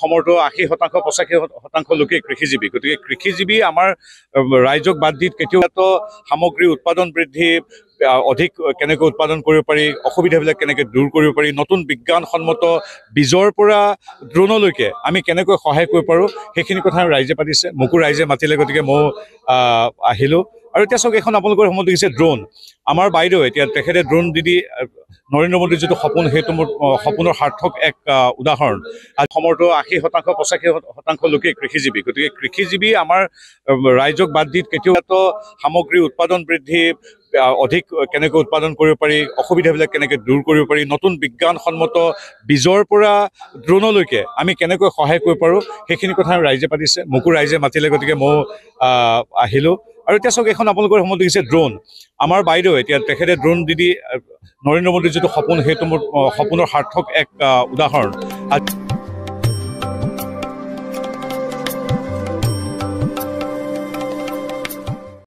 সমৰটো ৮০% ৮৫% লোকে কৃষিজীৱী, গতিকে কৃষিজীৱী আমাৰ ৰাইজক বাদ দি কেতিয়াও সামগ্ৰী উৎপাদন বৃদ্ধি অধিক কেনেকৈ উৎপাদন কৰিব পাৰি, অসুবিধাবিলাক কেনেকৈ দূৰ কৰিব পাৰি, নতুন বিজ্ঞানসন্মত বীজৰ পৰা ড্ৰোনলৈকে আমি কেনেকৈ সহায় কৰিব পাৰোঁ, সেইখিনি কথা ৰাইজে পাতিছে, মোকো ৰাইজে মাতিলে, গতিকে মই আহিলোঁ। আৰু এতিয়া চাওক, এখন আপোনালোকৰ সময়ত দেখিছে ড্ৰোন, আমাৰ বাইদেউ এতিয়া তেখেতে ড্ৰোন দি নৰেন্দ্ৰ মোদীৰ যিটো সপোন, সেইটো মোৰ সপোনৰ সাৰ্থক এক উদাহৰণ। সমৰটো ৮০% ৮৫% লোকে কৃষিজীৱী, গতিকে কৃষিজীৱী আমাৰ ৰাইজক বাদ দি কেতিয়াও সামগ্ৰী উৎপাদন বৃদ্ধি অধিক কেনেকৈ উৎপাদন কৰিব পাৰি, অসুবিধাবিলাক কেনেকৈ দূৰ কৰিব পাৰি, নতুন বিজ্ঞানসন্মত বীজৰ পৰা ড্ৰোনলৈকে আমি কেনেকৈ সহায় কৰিব পাৰোঁ, সেইখিনি কথা ৰাইজে পাতিছে, মোকো ৰাইজে মাতিলে, গতিকে মই আহিলোঁ। আৰু এতিয়া চাওক, এখন আপোনালোকৰ সময়ত দেখিছে ড্ৰোন, আমাৰ বাইদেউ এতিয়া তেখেতে ড্ৰোন দি নৰেন্দ্ৰ মোদীৰ যিটো সপোন, সেইটো মোৰ সপোনৰ সাৰ্থক এক উদাহৰণ।